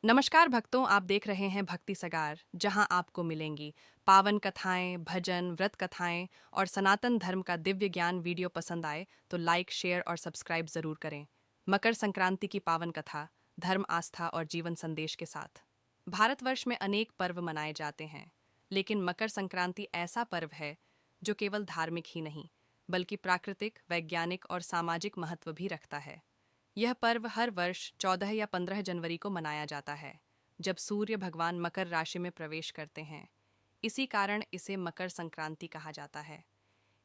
नमस्कार भक्तों, आप देख रहे हैं भक्ति सगार, जहां आपको मिलेंगी पावन कथाएं, भजन, व्रत कथाएं और सनातन धर्म का दिव्य ज्ञान। वीडियो पसंद आए तो लाइक, शेयर और सब्सक्राइब जरूर करें। मकर संक्रांति की पावन कथा, धर्म, आस्था और जीवन संदेश के साथ। भारतवर्ष में अनेक पर्व मनाए जाते हैं, लेकिन मकर संक्रांति ऐसा पर्व है जो केवल धार्मिक ही नहीं, बल्कि प्राकृतिक, वैज्ञानिक और सामाजिक महत्व भी रखता है। यह पर्व हर वर्ष 14 या 15 जनवरी को मनाया जाता है, जब सूर्य भगवान मकर राशि में प्रवेश करते हैं। इसी कारण इसे मकर संक्रांति कहा जाता है।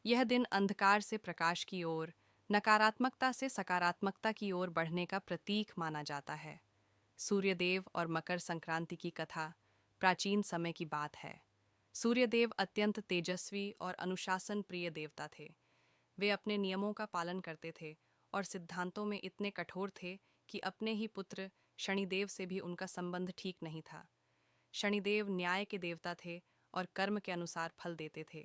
यह दिन अंधकार से प्रकाश की ओर, नकारात्मकता से सकारात्मकता की ओर बढ़ने का प्रतीक माना जाता है। सूर्यदेव और मकर संक्रांति की कथा प्राचीन समय की बात है। सूर्यदेव अत्यंत तेजस्वी और अनुशासन प्रिय देवता थे। वे अपने नियमों का पालन करते थे और सिद्धांतों में इतने कठोर थे कि अपने ही पुत्र शनिदेव से भी उनका संबंध ठीक नहीं था। शनिदेव न्याय के देवता थे और कर्म के अनुसार फल देते थे।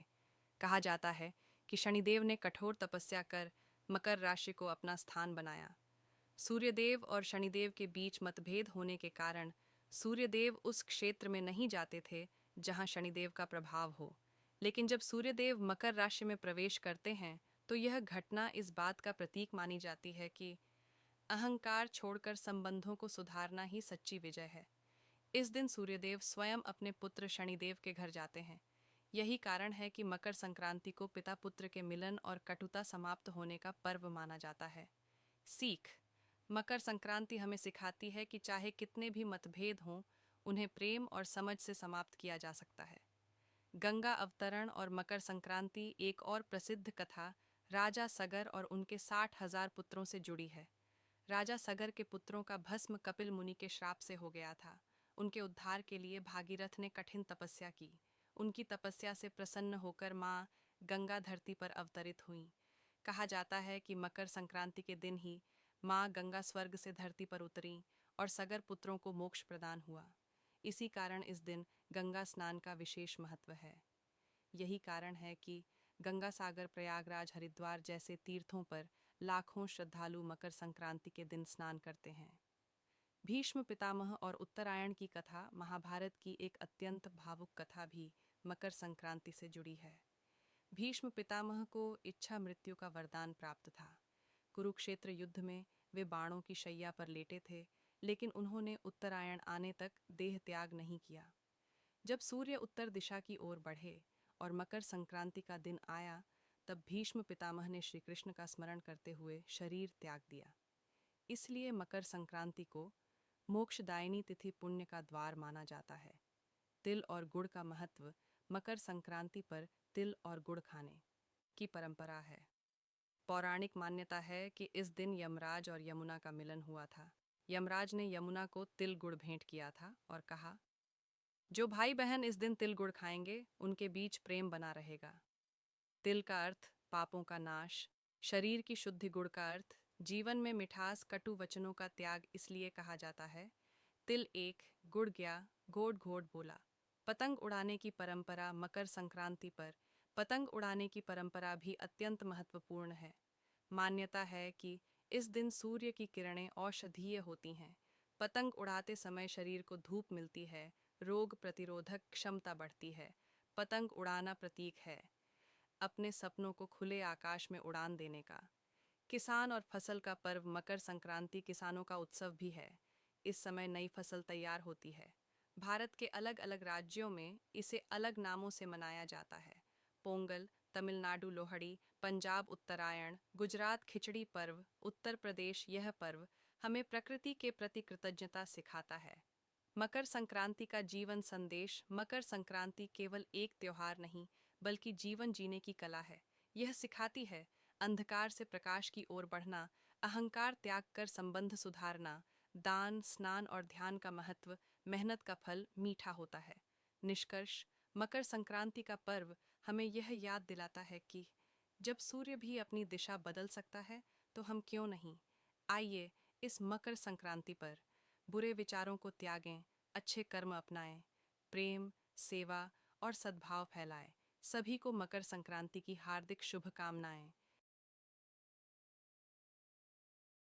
कहा जाता है कि शनिदेव ने कठोर तपस्या कर मकर राशि को अपना स्थान बनाया। सूर्यदेव और शनिदेव के बीच मतभेद होने के कारण सूर्यदेव उस क्षेत्र में नहीं जाते थे जहां शनिदेव का प्रभाव हो। लेकिन जब सूर्यदेव मकर राशि में प्रवेश करते हैं तो यह घटना इस बात का प्रतीक मानी जाती है कि अहंकार छोड़कर संबंधों को सुधारना ही सच्ची विजय है। इस दिन सूर्यदेव स्वयं अपने पुत्र शनिदेव के घर जाते हैं। यही कारण है कि मकर संक्रांति को पिता पुत्र के मिलन और कटुता समाप्त होने का पर्व माना जाता है। सीख: मकर संक्रांति हमें सिखाती है कि चाहे कितने भी मतभेद हों, उन्हें प्रेम और समझ से समाप्त किया जा सकता है। गंगा अवतरण और मकर संक्रांति एक और प्रसिद्ध कथा राजा सगर और उनके 60,000 पुत्रों से जुड़ी है। राजा सगर के पुत्रों का भस्म कपिल मुनि के श्राप से हो गया था। उनके उद्धार के लिए भागीरथ ने कठिन तपस्या की। उनकी तपस्या से प्रसन्न होकर माँ गंगा धरती पर अवतरित हुईं। कहा जाता है कि मकर संक्रांति के दिन ही माँ गंगा स्वर्ग से धरती पर उतरीं और सगर पुत्रों को मोक्ष प्रदान हुआ। इसी कारण इस दिन गंगा स्नान का विशेष महत्व है। यही कारण है कि गंगा सागर, प्रयागराज, हरिद्वार जैसे तीर्थों पर लाखों श्रद्धालु मकर संक्रांति के दिन स्नान करते हैं। भीष्म पितामह और उत्तरायण की कथा महाभारत की एक अत्यंत भावुक कथा भी मकर संक्रांति से जुड़ी है। भीष्म पितामह को इच्छा मृत्यु का वरदान प्राप्त था। कुरुक्षेत्र युद्ध में वे बाणों की शैया पर लेटे थे, लेकिन उन्होंने उत्तरायण आने तक देह त्याग नहीं किया। जब सूर्य उत्तर दिशा की ओर बढ़े और मकर संक्रांति का दिन आया, तब भीष्म पितामह ने श्री कृष्ण का स्मरण करते हुए शरीर त्याग दिया। इसलिए मकर संक्रांति को मोक्षदायिनी तिथि, पुण्य का द्वार माना जाता है। तिल और गुड़ का महत्व: मकर संक्रांति पर तिल और गुड़ खाने की परंपरा है। पौराणिक मान्यता है कि इस दिन यमराज और यमुना का मिलन हुआ था। यमराज ने यमुना को तिल गुड़ भेंट किया था और कहा, जो भाई बहन इस दिन तिल गुड़ खाएंगे, उनके बीच प्रेम बना रहेगा। तिल का अर्थ पापों का नाश, शरीर की शुद्धि। गुड़ का अर्थ जीवन में मिठास, कटु वचनों का त्याग। इसलिए कहा जाता है, तिल एक गुड़ गया, घोट घोट बोला। पतंग उड़ाने की परंपरा: मकर संक्रांति पर पतंग उड़ाने की परंपरा भी अत्यंत महत्वपूर्ण है। मान्यता है कि इस दिन सूर्य की किरणें औषधीय होती हैं। पतंग उड़ाते समय शरीर को धूप मिलती है, रोग प्रतिरोधक क्षमता बढ़ती है। पतंग उड़ाना प्रतीक है अपने सपनों को खुले आकाश में उड़ान देने का। किसान और फसल का पर्व: मकर संक्रांति किसानों का उत्सव भी है। इस समय नई फसल तैयार होती है। भारत के अलग अलग राज्यों में इसे अलग नामों से मनाया जाता है। पोंगल, तमिलनाडु लोहड़ी, पंजाब उत्तरायण, गुजरात खिचड़ी पर्व, उत्तर प्रदेश। यह पर्व हमें प्रकृति के प्रति कृतज्ञता सिखाता है। मकर संक्रांति का जीवन संदेश: मकर संक्रांति केवल एक त्योहार नहीं, बल्कि जीवन जीने की कला है। यह सिखाती है अंधकार से प्रकाश की ओर बढ़ना, अहंकार त्याग कर संबंध सुधारना, दान, स्नान और ध्यान का महत्व। मेहनत का फल मीठा होता है। निष्कर्ष: मकर संक्रांति का पर्व हमें यह याद दिलाता है कि जब सूर्य भी अपनी दिशा बदल सकता है, तो हम क्यों नहीं। आइए इस मकर संक्रांति पर बुरे विचारों को त्यागें, अच्छे कर्म अपनाएं, प्रेम, सेवा और सद्भाव फैलाएं। सभी को मकर संक्रांति की हार्दिक शुभकामनाएं।